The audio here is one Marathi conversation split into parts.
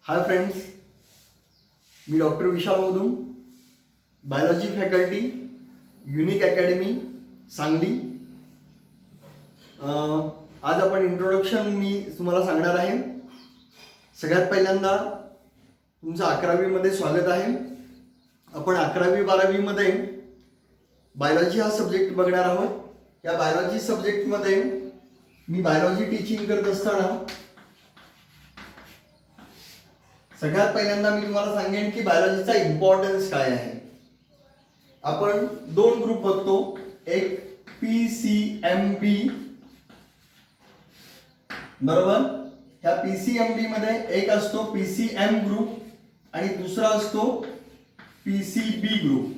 हाय फ्रेंड्स, मी डॉक्टर विशाल मोदूम, biology faculty, unique academy, Sangli. आज आपण इंट्रोडक्शन मी तुम्हाला सांगणार आहे. सगळ्यात पहिल्यांदा तुमचं 11वीमध्ये स्वागत आहे. आपण 11वी-12वीमध्ये बायोलॉजी हा सब्जेक्ट बघणार आहोत. या बायोलॉजी सब्जेक्टमध्ये मी बायोलॉजी टीचिंग करत असताना सगळ्यात पहिल्यांदा मी तुम्हाला सांगेन की बायोलॉजीचा इम्पॉर्टन्स काय आहे. आपण दोन ग्रुप बघतो, एक PCMB, बरोबर. ह्या PCMB मध्ये एक असतो PCM ग्रुप आणि दुसरा असतो PCB group.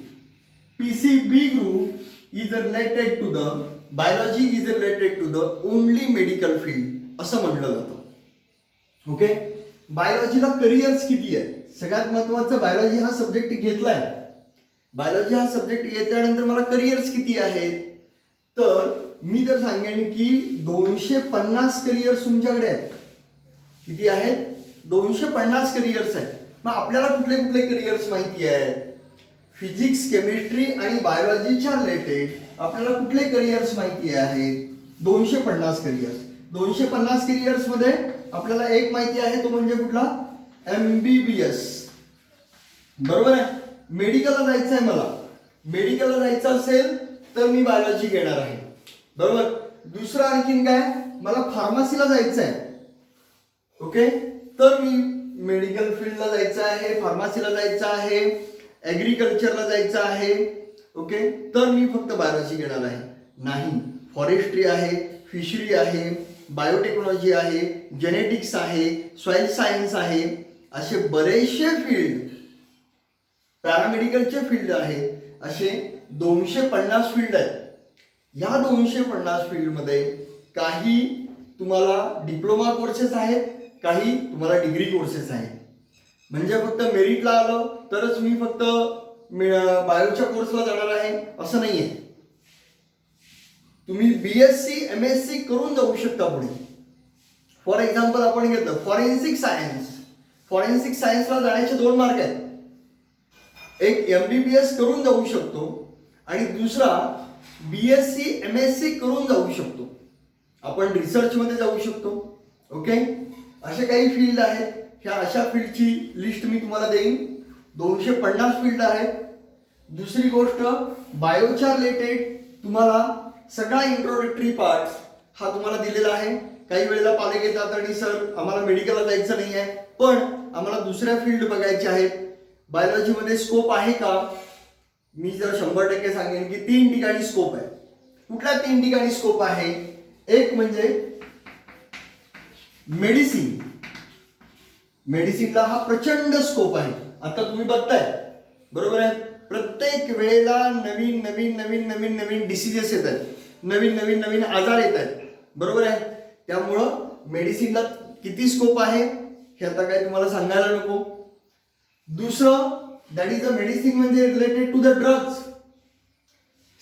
PCB group is related to the biology, is related to the only medical field असं म्हटलं जातं. ओके, बायोलॉजीला करिअर्स किती आहे? सगळ्यात महत्वाचं, बायोलॉजी हा सब्जेक्ट घेतलाय, बायोलॉजी हा सब्जेक्ट घेतल्यानंतर मला करिअर्स किती आहेत? तर मी तर सांगेन की 250 करिअर्स तुमच्याकडे आहेत. किती आहेत? 250 करिअर्स आहेत. मग आपल्याला कुठले कुठले करिअर्स माहिती आहेत? फिजिक्स, केमिस्ट्री आणि बायोलॉजीच्या रिलेटेड आपल्याला कुठले करिअर्स माहिती आहेत? 250 करिअर्स. 250 करिअर्स मध्ये आपल्याला एक माहिती आहे, तो म्हणजे कुठला? MBBS, बरोबर आहे. मेडिकलला जायचं आहे मला, मेडिकलला जायचं असेल तर मी बायोलॉजी घेणार आहे, बरोबर. दुसरं आणखीन काय? मला फार्मसीला जायचं आहे, ओके, तर मी मेडिकल फील्डला जायचं आहे, फार्मसीला जायचं आहे, ॲग्रिकल्चरला जायचं आहे, ओके, तर मी फक्त बायोलॉजी घेणार आहे. नाही, फॉरेस्ट्री आहे, फिशरी आहे, बायोटेक्नॉलॉजी आहे, जेनेटिक्स आहे, सॉइल सायन्स आहे, असे बरेचसे फील्ड, पॅरामेडिकलचे फील्ड आहे, असे 250 फील्ड आहेत. या 250 फील्डमध्ये काही तुम्हाला डिप्लोमा कोर्सेस आहेत, काही तुम्हाला डिग्री कोर्सेस आहेत. म्हणजे फक्त मेरिटला आलं तरच मी फक्त बायोच्या कोर्सला जाणार आहे असं नाही आहे. तुम्ही BSc MSc करून जाऊ शकता पुढे. फॉर एक्झाम्पल आपण घेतलं फॉरेन्सिक सायन्स. फॉरेन्सिक सायन्सला जाण्याचे दोन मार्ग आहेत. एक MBBS करून जाऊ शकतो आणि दुसरा BSc MSc करून जाऊ शकतो. आपण रिसर्चमध्ये जाऊ शकतो, ओके. असे काही फील्ड आहेत. ह्या अशा फील्डची लिस्ट मी तुम्हाला देईन. 250 फील्ड आहेत. दुसरी गोष्ट, बायोच्या रिलेटेड तुम्हाला सगळा इंट्रोडक्टरी पार्ट हा तुम्हाला दिलेला आहे. काही वेळेला पालक येतात आणि सर आम्हाला मेडिकलला जायचं नाही आहे, पण आम्हाला दुसऱ्या फील्ड बघायच्या आहेत, बायोलॉजीमध्ये स्कोप आहे का? मी जर 100% सांगेन की 3 ठिकाणी स्कोप आहे. कुठल्या 3 ठिकाणी स्कोप आहे? एक म्हणजे मेडिसिन. मेडिसिनला हा प्रचंड स्कोप आहे. आता तुम्ही बघताय, बरोबर आहे, प्रत्येक वेळेला नवीन नवीन नवीन नवीन नवीन डिसीजेस येत आहेत, नवीन नवीन नवीन आजार येत आहेत, बरोबर आहे. त्यामुळं मेडिसिनला किती स्कोप आहे हे आता काय तुम्हाला सांगायला नको. दुसरं, दॅट इज अ मेडिसिन म्हणजे related to the drugs.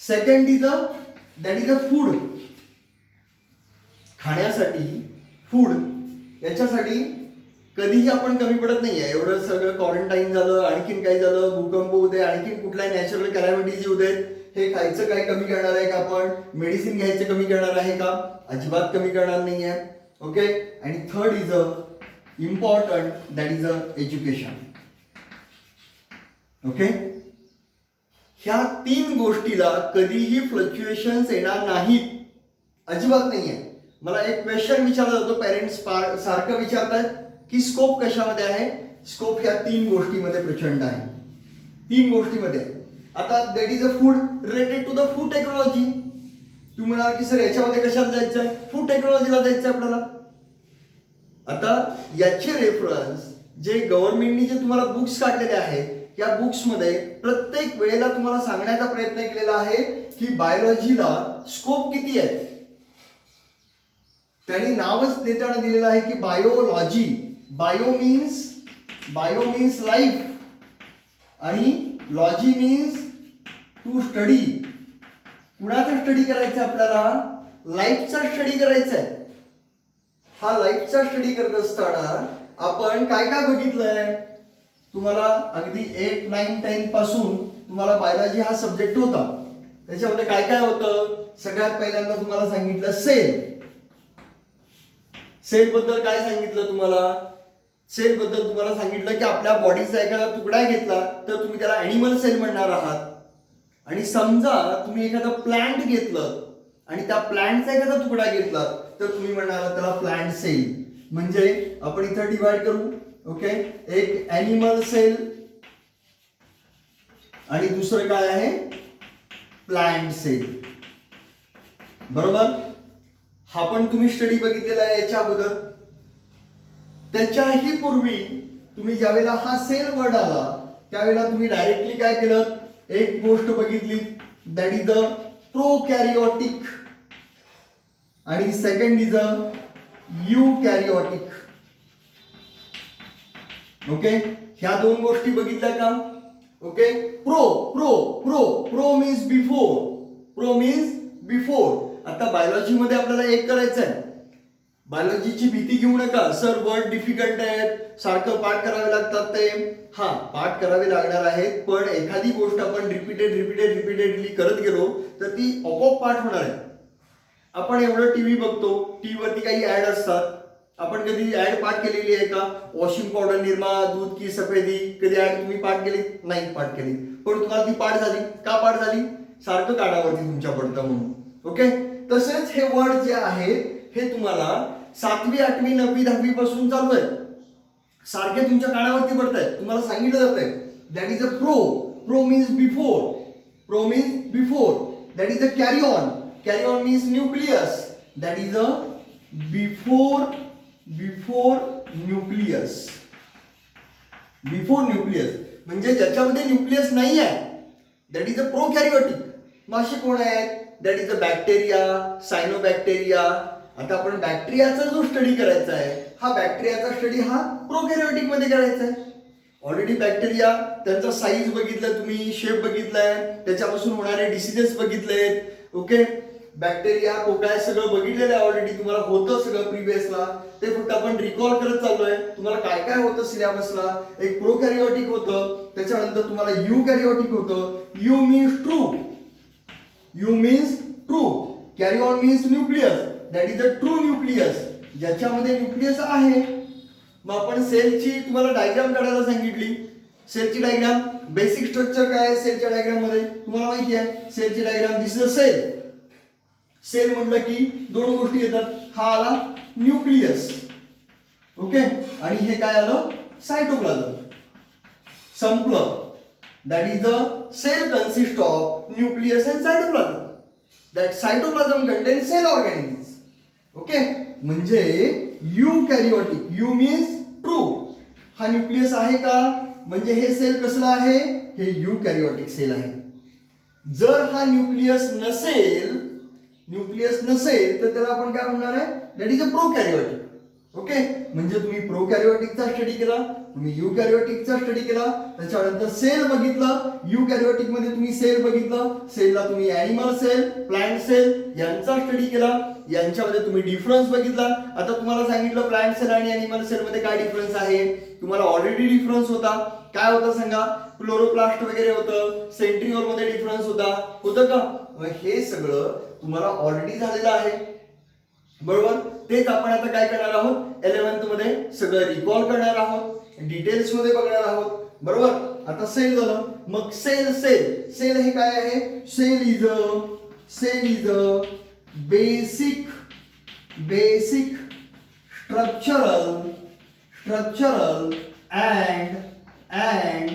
Second is a that is a food. खाण्यासाठी फूड, याच्यासाठी कधीही आपण कमी पडत नाहीये. एवढं सगळं क्वारंटाईन झालं, आणखीन काही झालं, भूकंप होऊ दे, आणखीन कुठल्या नॅचरल कॅलॅमिटीज येऊ देत, हे खायचं काय कमी करणार आहे का? आपण मेडिसिन घ्यायचं कमी करणार आहे का? अजिबात कमी करणार नाही आहे, ओके. आणि third is a important, that is a education, okay. ह्या 3 गोष्टीला कधीही फ्लक्च्युएशन्स येणार नाहीत, अजिबात नाही आहे. मला एक क्वेश्चन विचारला जातो, पेरेंट्स सारखं विचारतात की स्कोप कशामध्ये आहे? स्कोप ह्या 3 गोष्टीमध्ये प्रचंड आहे. 3 गोष्टीमध्ये. आता that is a food, related to the food technology. तुम्ही म्हणाल की सर याच्यामध्ये कशाला जायचं आहे? फूड टेक्नॉलॉजीला जायचं आहे आपल्याला. आता याचे रेफरन्स जे गव्हर्नमेंटनी जे तुम्हाला बुक्स काढलेले आहेत, या बुक्समध्ये प्रत्येक वेळेला तुम्हाला सांगण्याचा प्रयत्न केलेला आहे की बायोलॉजीला स्कोप किती आहे. त्यांनी नावच देताना दिलेलं आहे की बायोलॉजी. बायो मीन्स लाईफ आणि लॉजी मीन्स टू स्टडी. कुणाचा स्टडी करायचा आपल्याला? लाईफचा स्टडी करायचा आहे. हा लाईफचा स्टडी करत असताना आपण काय काय बघितलंय? तुम्हाला अगदी 8, 9, 10 पासून तुम्हाला बायोलॉजी हा सब्जेक्ट होता. त्याच्यामध्ये काय काय होतं? सगळ्यात पहिल्यांदा तुम्हाला सांगितलं सेल बद्दल काय सांगितलं तुम्हाला? सेल बद्दल तुम्हाला सांगितलं की आपल्या बॉडीचा एखादा तुकडा घेतला तर तुम्ही त्याला ॲनिमल सेल म्हणणार आहात. आणि समजा तुम्ही एखादा प्लांट घेतलं आणि त्या प्लांटचा एखादा तुकडा घेतला तर तुम्ही म्हणणार त्याला प्लांट सेल. म्हणजे आपण इथं डिवाइड करू. ओके, एक ॲनिमल सेल आणि दुसरं काय आहे? Plant cell. बरोबर. हा पण तुम्ही स्टडी बघितलेला आहे याच्या अगोदर. त्याच्याही पूर्वी तुम्ही ज्यावेळेला हा सेल वर्ड आला त्यावेळेला तुम्ही डायरेक्टली काय केलं? एक गोष्ट बघितली, दॅट इज द प्रोकॅरियोटिक आणि सेकंड इज द यूकॅरियोटिक. ओके, ह्या दोन गोष्टी बघितल्या का? Okay, pro means before. आता बायोलॉजी मध्ये आपल्याला एक करायचं आहे. बायोलॉजीची भीती घेऊ नका. सर वर्ड डिफिकल्ट आहेत, सारखं पाठ करावे लागतात ते. हा, पाठ करावे लागणार आहेत, पण एखादी गोष्ट आपण रिपीटेडली करत गेलो तर ती आपोआप पाठ होणार आहे. आपण एवढं टीव्ही बघतो, टीव्हीवरती काही ऍड असतात. आपण कधी ऍड पाठ केलेली आहे का? वॉशिंग पावडर निर्मा, दूध की सफेदी, कधी ऍड तुम्ही पाठ केली? नाही पाठ केली. पण तुम्हाला ती पाठ झाली का? पाठ झाली सारखं कानावरती तुमच्या पडतं म्हणून. ओके, तसेच हे वर्ड जे आहेत हे तुम्हाला 7वी, 8वी, 9वी, 10वी पासून चालू आहे. सारखे तुमच्या कानावरती पडत आहेत. तुम्हाला सांगितलं जात आहे that is a pro means before. That is a carry on means nucleus. That is a before nucleus. म्हणजे ज्याच्यामध्ये न्यूक्लियस नाही आहे दॅट इज अ प्रोकॅरियोटिक. मग असे कोण आहेत? That is a bacteria, cyanobacteria. आता आपण बॅक्टेरियाचा जो स्टडी करायचा आहे, हा बॅक्टेरियाचा स्टडी हा प्रोकॅरियोटिक मध्ये करायचा आहे. ऑलरेडी बॅक्टेरिया त्यांचा साईज बघितलं तुम्ही, शेप बघितलाय, त्याच्यापासून होणारे डिसीजेस बघितलेत. ओके, बॅक्टेरिया कोकाय सगळं बघितलेलं आहे ऑलरेडी. तुम्हाला होतं सगळं प्रिव्हियसला. ते फक्त आपण रिकॉल करत चाललोय. तुम्हाला काय काय होतं सिलेबसला? एक प्रोकॅरियोटिक होतं, त्याच्यानंतर तुम्हाला यूकॅरियोटिक होतं. You means true, carry on means nucleus. That is a true nucleus, ज्याच्यामध्ये न्यूक्लियस आहे. मग आपण सेलची तुम्हाला डायग्राम काढायला सांगितली. सेलची डायग्राम, बेसिक स्ट्रक्चर काय आहे सेलच्या डायग्राम मध्ये तुम्हाला माहिती आहे. सेलची diagram, this is a cell म्हटलं की दोन गोष्टी येतात. हा आला न्यूक्लियस. ओके, आणि हे काय आलं? सायटोप्लाझम. संपलं. That is the cell consist of nucleus and cytoplasm. That cytoplasm contain cell organisms. Okay, म्हणजे यूकॅरियोटिक, यू मीन्स ट्रू. हा न्यूक्लियस आहे का? म्हणजे हे सेल कसलं आहे? हे यूकॅरियोटिक सेल आहे. जर हा न्यूक्लियस नसेल तर त्याला आपण काय म्हणणार आहे? That is a prokaryotic. Okay, म्हणजे तुम्ही प्रोकॅरियोटिकचा स्टडी केला, तुम्ही यूकॅरियोटिकचा स्टडी केला, त्याच्यानंतर सेल बघितलं. यूकॅरियोटिक मध्ये तुम्ही सेल बघितलं. सेलला तुम्ही ॲनिमल सेल, प्लांट सेल यांचा स्टडी केला. यांच्यामध्ये तुम्ही डिफरन्स बघितला. आता तुम्हाला सांगितलं प्लांट सेल आणि ॲनिमल सेल मध्ये काय डिफरन्स आहे. तुम्हाला ऑलरेडी डिफरन्स होता. काय होता सांगा? क्लोरोप्लास्ट वगैरे होतं, सेंट्रिओल मध्ये डिफरन्स होतं का? हे सगळं तुम्हाला ऑलरेडी झालेलं आहे. बरोबर. तेच आपण आता काय करणार आहोत? 11th मध्ये सगळं रिकॉल करणार आहोत, डिटेल्स मध्ये बघणार आहोत. बरोबर. आता सेल झालं. मग सेल हे काय आहे? Cell is a basic structural and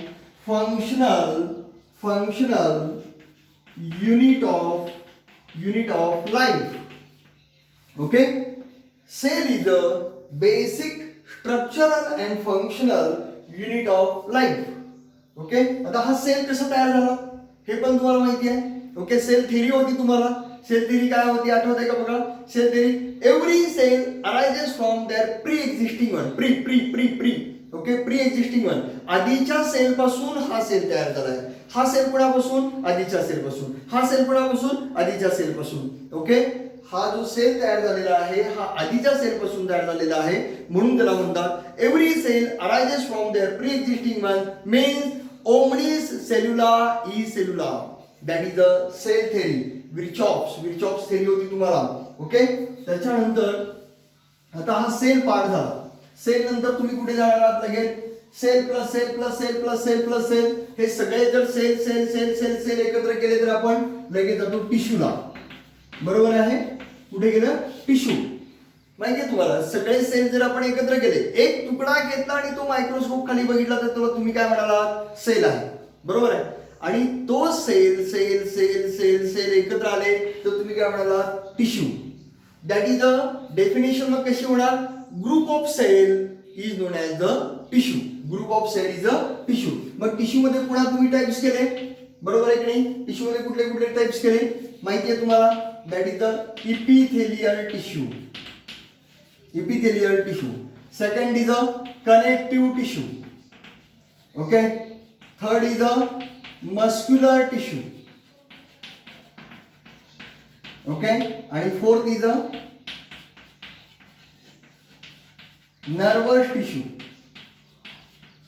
functional unit of life. Okay, cell is a basic structural and functional unit of life. Okay, आता हा सेल कसा तयार झाला हे पण तुम्हाला माहिती आहे. ओके, सेल थेरी होती तुम्हाला. सेल थेरी काय होती आठवत आहे का? बघा, cell theory, every cell arises from their pre existing one. Okay, pre existing one, आधीच्या सेल पासून हा सेल तयार झालाय. हा सेल कुणापासून? आधीच्या सेल पासून. हा सेल कुणापासून? आधीच्या सेल पासून. ओके, हा जो सेल तयार झालेला आहे हा आधीच्या सेल पासून तयार झालेला आहे, म्हणून त्याला म्हणतात every cell arises from their pre existing one means ओमनिस सेल्युला ई सेल्युला. That is the cell theory. Virchow's theory होती तुम्हाला. ओके. त्याच्यानंतर आता हा सेल पार्ट झाला. सेल नंतर तुम्ही कुठे जाणार आहात? लगेच cell plus cell plus cell plus cell plus cell, हे सगळे जर cell cell cell cell cell एकत्र केले तर आपण लगेच जातो टिश्यूला. बरोबर आहे. कुठे गेलं? टिश्यू. माहिती आहे तुम्हाला, सगळे सेल जर आपण एकत्र केले, एक तुकडा घेतला आणि तो मायक्रोस्कोप खाली बघितला तर तुला तुम्ही काय म्हणालात? सेल आहे. बरोबर आहे. आणि तो cell cell cell cell cell एकत्र आले तर तुम्ही काय म्हणालात? Tissue. That is the definition. मग कशी होणार? Group of cell is known as the tissue. Group of cell is a tissue. मग टिश्यू मध्ये पुन्हा तुम्ही टाइप्स केले. बरोबर आहे की नाही? टिश्यू मध्ये कुठले कुठले टाइप्स केले माहिती आहे तुम्हाला? That is the epithelial tissue. Epithelial tissue. Second is a connective tissue. Okay. Third is a muscular tissue. Okay. आणि fourth is a nervous tissue.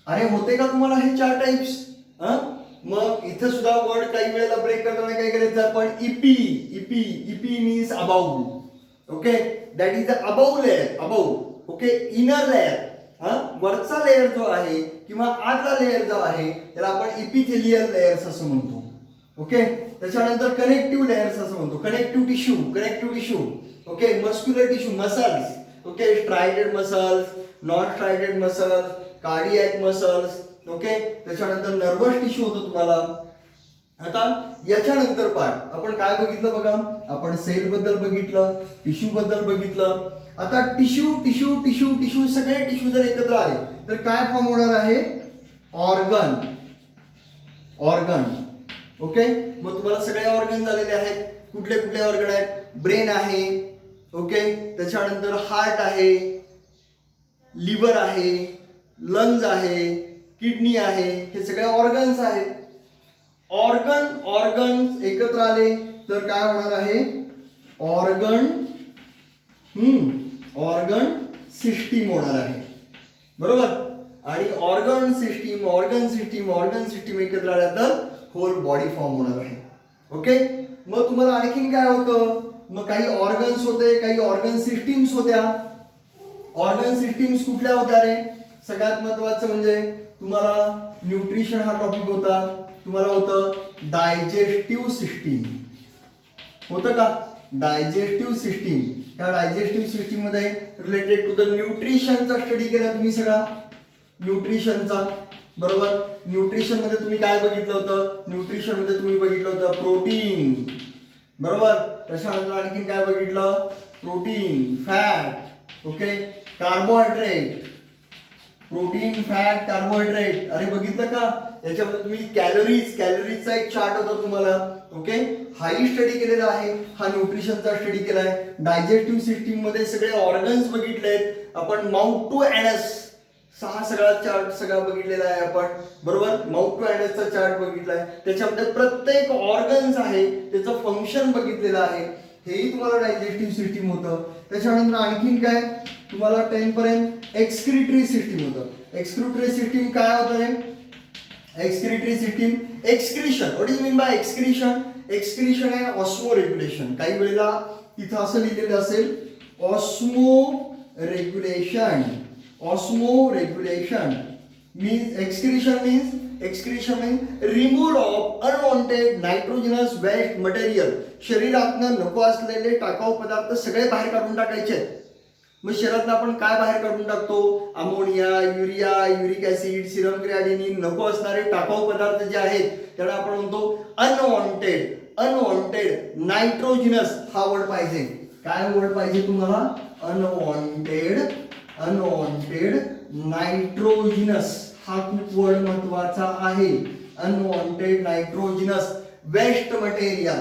अरे होते का तुम्हाला हे 4 टाइप्स? मग इथं सुद्धा वर्ड काही वेळेला ब्रेक करताना काय करायचं आपण? Epi. Epi epi means above. Okay. That is the above layer. Above. Okay. Inner layer. वरचा लेअर जो आहे किंवा आतला लेअर जो आहे त्याला आपण इपिथेलियल लेअर्स असं म्हणतो. ओके. त्याच्यानंतर कनेक्टिव्ह लेअर्स असं म्हणतो. Connective tissue. Connective tissue. Okay. Muscular tissue. Muscles. Okay. Striated muscles, non striated muscles, cardiac muscles. Okay. त्याच्यानंतर नर्वस टिश्यू होतं तुम्हाला. आता याच्यानंतर पार्ट आपण काय बघितलं बघा? आपण सेल बद्दल बघितलं, टिश्यू बद्दल बघितलं. आता टिश्यू टिश्यू टिश्यू टिश्यू सगळे टिश्यू जर एकत्र आले तर काय फॉर्म होणार आहे? ऑर्गन. ऑर्गन. ओके. मग तुम्हाला सगळे ऑर्गन झालेले आहेत. कुठले कुठले ऑर्गन आहेत? ब्रेन आहे. ओके. त्याच्यानंतर हार्ट आहे, लिव्हर आहे, लंग्स आहे, किडनी आहे. हे सगळे ऑर्गन्स आहेत. ऑर्गन्स एकत्र आले तर काय होणार आहे? ऑर्गन सिस्टीम होणार आहे. बरोबर. आणि ऑर्गन सिस्टीम एकत्र आल्या तर होल बॉडी फॉर्म होणार आहे. ओके. मग तुम्हाला आणखीन काय होतं? मग काही ऑर्गन्स होते, काही ऑर्गन सिस्टीम्स होत्या. ऑर्गन सिस्टीम्स कुठल्या होत्या रे? सगळ्यात महत्वाचं म्हणजे तुम्हाला न्यूट्रिशन हा टॉपिक होता. तुम्हाला होतं डायजेस्टिव्ह सिस्टीम. होतं का? Digestive system. त्या डायजेस्टिव्ह सिस्टीम मध्ये रिलेटेड टू द न्यूट्रिशनचा स्टडी केला तुम्ही सगळा. न्यूट्रिशनचा. बरोबर. न्यूट्रिशन मध्ये तुम्ही काय बघितलं होतं? न्यूट्रिशन मध्ये तुम्ही बघितलं होतं प्रोटीन. बरोबर. त्याच्यानंतर आणखीन काय बघितलं? Protein, fat. Okay. Carbohydrate. Protein, fat, carbohydrate. अरे बघितलं का? याच्यामध्ये तुम्ही कॅलरीजचा एक चार्ट होता तुम्हाला. ओके. हाही स्टडी केलेला आहे. हा न्यूट्रिशनचा स्टडी केलाय. डायजेस्टिव्ह सिस्टीम मध्ये सगळे ऑर्गन्स बघितलेत आपण. माउथ टू एनस 6 सगळा चार्ट सगळा बघितलेला आहे आपण. बरोबर. माउथ टू एनसचा चार्ट बघितलाय. त्याच्यामध्ये प्रत्येक ऑर्गन्स आहे त्याचं फंक्शन बघितलेलं आहे. हेही तुम्हाला डायजेस्टिव्ह सिस्टीम होतं. त्याच्यानंतर आणखीन काय तुम्हाला 10 पर्यंत एक्सक्रिटरी सिस्टीम होतं. एक्सक्रिटरी सिस्टीम काय होतं? Excretory system. Excretion. What is mean by excretion? Excretion आहे ऑस्मो रेग्युलेशन. काही वेळेला तिथं असं लिहिलेलं असेल osmo regulation. Osmo regulation means excretion means removal of unwanted nitrogenous waste material. शरीरातनं नको असलेले टाकाऊ पदार्थ सगळे बाहेर काढून टाकायचे. मग शरीरातनं आपण काय बाहेर काढून टाकतो? Ammonia, urea, uric acid, Serum creatinine. नको असणारे टाकाऊ पदार्थ जे आहेत त्याला आपण म्हणतो अनवॉन्टेड नायट्रोजिनस. हा वर्ड पाहिजे. काय वर्ड पाहिजे तुम्हाला? Unwanted nitrogenous. हा खूप वर्ड महत्वाचा आहे. Unwanted nitrogenous waste material.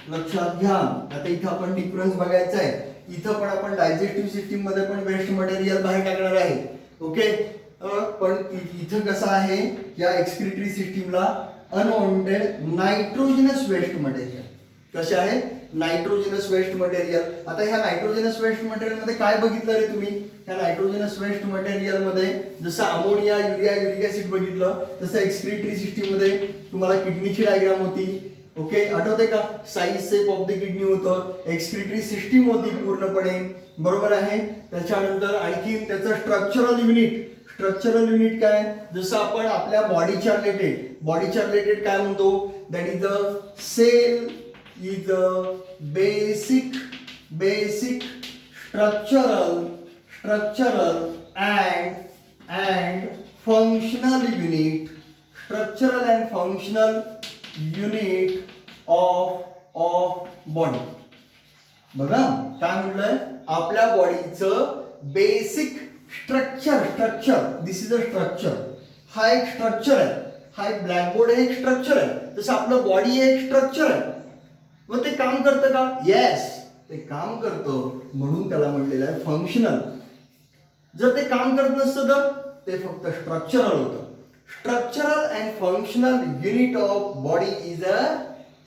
लक्षात घ्या. आता इथं आपण डिफरन्स बघायचा आहे. इथं पण आपण डायजेस्टिव्ह सिस्टीम मध्ये पण वेस्ट मटेरियल बाहेर टाकणार आहे. ओके. पण इथं कसं आहे? या एक्सक्रिटरी सिस्टीमला अनवॉन्टेड नायट्रोजिनस वेस्ट मटेरियल. कसे आहे नायट्रोजनस वेस्ट मटेरियल. आता ह्या नायट्रोजनस वेस्ट मटेरियल मध्ये काय बघितलं रे तुम्ही? ह्या नायट्रोजनस वेस्ट मटेरियल मध्ये जसं अमोनिया, युरिया, युरिक ऍसिड बघितलं, तसं एक्सक्रिटरी सिस्टीम मध्ये तुम्हाला किडनीची डायग्राम होती. ओके, आठवते का? Size shape of the kidney होतं, एक्सक्रिटरी सिस्टीम होती पूर्णपणे, बरोबर आहे. त्याच्यानंतर आणखी त्याचं स्ट्रक्चरल युनिट काय? जसं आपण आपल्या बॉडीच्या रिलेटेड काय म्हणतो? That is the cell is a basic structural and functional unit of body. बघा काय म्हटलंय? आपल्या बॉडीचं basic structure this is a structure. हा एक स्ट्रक्चर आहे, हा एक ब्लॅकबोर्ड हे एक स्ट्रक्चर आहे, तसं आपलं बॉडी हे एक स्ट्रक्चर आहे. मग ते काम करतं का? येस, ते काम करतं, म्हणून त्याला म्हटलेलं आहे फंक्शनल. जर ते काम करत नसतं तर ते फक्त स्ट्रक्चरल होतं. Structural and functional unit of body is a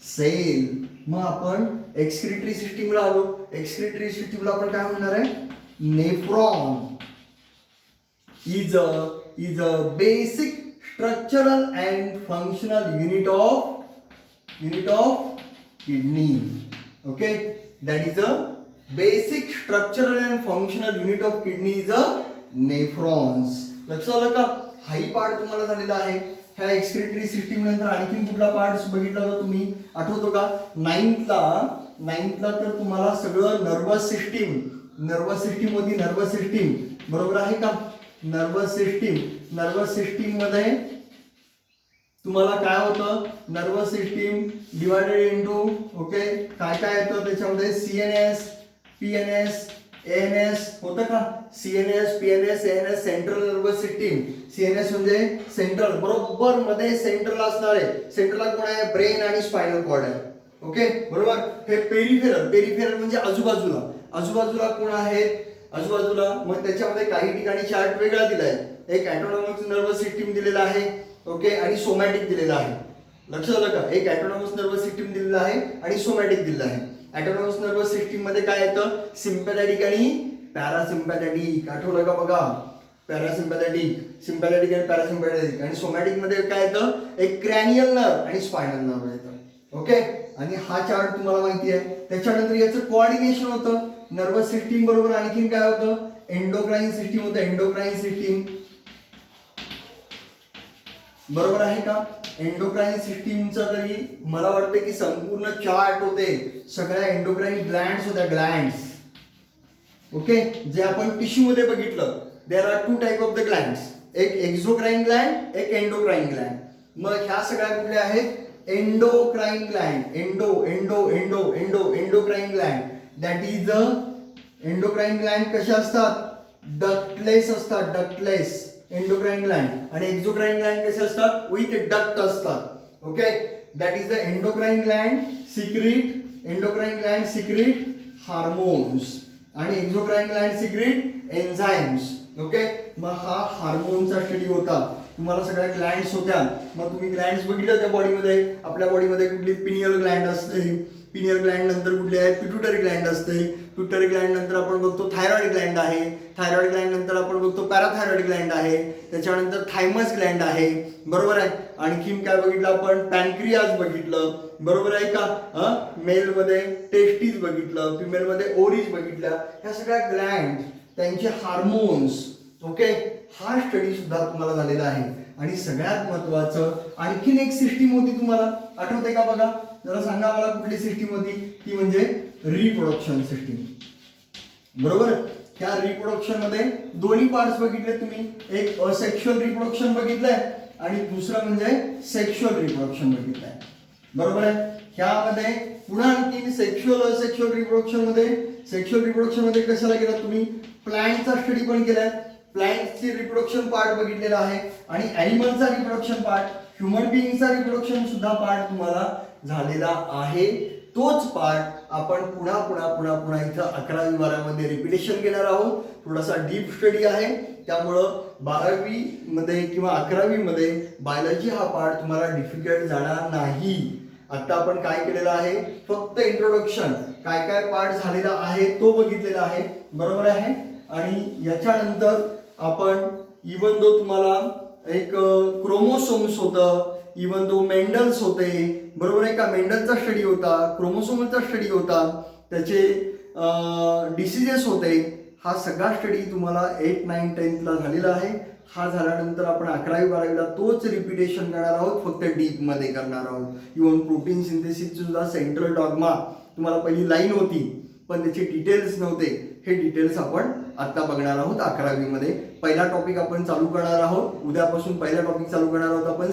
cell. मग आपण एक्सक्रिटरी सिस्टीमला आलो. एक्सक्रिटरी सिस्टीमला आपण काय म्हणणार आहे? Nephron is a basic structural and functional unit of kidney. Okay, that is a basic structural and functional unit of kidney is a nephrons. लक्षात आलं का? हाही पार्ट तुम्हाला झालेला आहे. ह्या एक्सक्रिटरी सिस्टीम नंतर आणखीन कुठला पार्ट बघितला होता तुम्ही? आठवतो का? नाईन्थला तर तुम्हाला सगळं नर्वस सिस्टीम होती. नर्वस सिस्टीम बरोबर आहे का? नर्वस सिस्टीम मध्ये तुम्हाला काय होतं? Nervous system divided into okay काय येतं त्याच्यामध्ये? सीएनएस, पीएनएस, एएनएस होतं का? CNS, PNS, ANS central nervous system. CNS म्हणजे सेंट्रल, बरोबर मध्ये सेंट्रल असणार आहे. सेंट्रलला कोण आहे? ब्रेन आणि स्पायनल कॉर्ड आहे. ओके बरोबर. हे पेरिफेरल म्हणजे आजूबाजूला कोण आहेत? आजूबाजूला. मग त्याच्यामध्ये काही ठिकाणी चार्ट वेगळा दिलाय. एक ऑटोनॉमस नर्वस सिस्टीम दिलेला आहे, ओके, आणि सोमॅटिक दिलेला आहे. लक्षात आलं का? एक ऑटोनॉमस नर्वस सिस्टीम दिलेला आहे आणि सोमॅटिक दिलेला आहे. ऑटोनॉमस नर्वस सिस्टीम मध्ये काय येतं? सिम्पॅथॅटिक आणि पॅरासिम्पॅथॅटिक. आठवलं का? बघा, सिम्पॅथॅटिक आणि पॅरासिम्पॅथॅटिक. आणि सोमॅटिक मध्ये काय येतं? एक क्रॅनियल नर्व आणि स्पायनल नर्व येतं. ओके, आणि हा चार्ट तुम्हाला माहिती आहे. त्याच्यानंतर याचं कोऑर्डिनेशन होतं नर्वस सिस्टीम बरोबर. आणखीन काय होतं? एंडोक्राइन सिस्टीम होतं. एंडोक्राइन सिस्टीम बरोबर आहे का? एंडोक्राइन सिस्टीमचा तरी मला वाटतं की संपूर्ण चार्ट होते. सगळ्या एंडोक्राइन ग्लँड्स होत्या, ग्लँड्स. ओके, जे आपण टिश्यू मध्ये बघितलं. There are 2 type of the glands, एक एक्झोक्राइन ग्लँड, एक एंडोक्राइन ग्लँड. मग ह्या सगळ्या कुठल्या आहेत? Endocrine Gland. Endocrine Gland. That is a endocrine Gland कशा असतात? डक्टलेस असतात, डक्टलेस एंडोक्राइन ग्लँड. आणि एक्झोक्राइन ग्लँड कसे असतात? विथ डक्ट असतात. Okay, that is the endocrine Gland secrete hormones आणि एक्झोक्राइन ग्लँड सिक्रीट एन्झाइम्स. ओके, मग हा हार्मोनचा स्टडी होता. तुम्हाला सगळ्या ग्लँड्स होत्या. मग तुम्ही ग्लँड्स बघितल्या त्या बॉडीमध्ये. आपल्या बॉडीमध्ये कुठली? पिनियल ग्लँड असते. पिनियल ग्लँड नंतर कुठली आहे? पिट्युटरी ग्लँड असते. पिट्युटरी ग्लँड नंतर आपण बघतो थायरॉइड ग्लँड आहे. थायरॉइड ग्लँड नंतर आपण बघतो पॅराथायरॉइड ग्लँड आहे. त्याच्यानंतर थायमस ग्लँड आहे, बरोबर आहे. आणखीन काय बघितलं आपण? पॅनक्रियाज बघितलं, बरोबर आहे का? मेल मध्ये टेस्टीज बघितलं, फिमेल मध्ये ओरीज बघितल्या. ह्या सगळ्या ग्लँड, त्यांचे हार्मोन्स. ओके, हा स्टडी सुद्धा तुम्हाला झालेला आहे. आणि सगळ्यात महत्वाचं आणखीन एक सिस्टीम होती, तुम्हाला आठवते का? बघा जरा सांगा मला, कुठली सिस्टीम होती ती? म्हणजे रिप्रोडक्शन सिस्टीम, बरोबर. ह्या रिप्रोडक्शन मध्ये दोन्ही पार्ट्स बघितले तुम्ही. एक असेक्शुअल रिप्रोडक्शन बघितलंय आणि दुसरं म्हणजे सेक्शुअल रिप्रोडक्शन बघितलंय, बरोबर आहे. ह्यामध्ये पुन्हा आणखी सेक्शुअल असेक्शुअल रिप्रोडक्शन मध्ये कशाला गेला तुम्ही? प्लांटचा स्टडी पण केलाय. प्लांटची रिप्रोडक्शन पार्ट बघितलेला आहे आणि ॲनिमलचा रिप्रोडक्शन पार्ट, ह्युमन बिईंगचा रिप्रोडक्शन सुद्धा पार्ट तुम्हाला झालेला आहे. तोच पार्ट आपण पुन्हा इथं 11वी 12मध्ये रिपिटेशन घेणार आहोत. थोडासा डीप स्टडी आहे, त्यामुळं 12वी मध्ये किंवा 11वी मध्ये बायोलॉजी हा पार्ट तुम्हाला डिफिकल्ट जाणार नाही. आता आपण काय केलेलं आहे, फक्त इंट्रोडक्शन, काय काय पार्ट झालेला आहे तो बघितलेला आहे, बरोबर आहे. आणि याच्यानंतर आपण इवन दो तुम्हाला एक क्रोमोसोम्स होतं, इवन दो मेंडल्स होते, बरोबर आहे का, मेंडलचा स्टडी होता, क्रोमोसोमचा स्टडी होता, त्याचे डिसीजेस होते, हा सगळा स्टडी तुम्हाला 8, 9, 10ला झालेला आहे. हा झाल्यानंतर आपण 11वी 12वीला तोच रिपिटेशन करणार आहोत, फक्त डीपमध्ये करणार आहोत. इव्हन प्रोटीन सिंथेसिसची सुद्धा सेंट्रल डॉग्मा तुम्हाला पहिली लाईन होती पण त्याचे डिटेल्स नव्हते, हे डिटेल्स आपण आता बघणार आहोत 11वीमध्ये. पहिला टॉपिक आपण चालू करणार आहोत, उद्यापासून पहिला टॉपिक चालू करणार आहोत आपण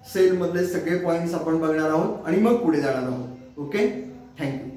सेल मधले सगळे पॉईंट्स आपण बघणार आहोत आणि मग पुढे जाणार आहोत. Okay, thank you.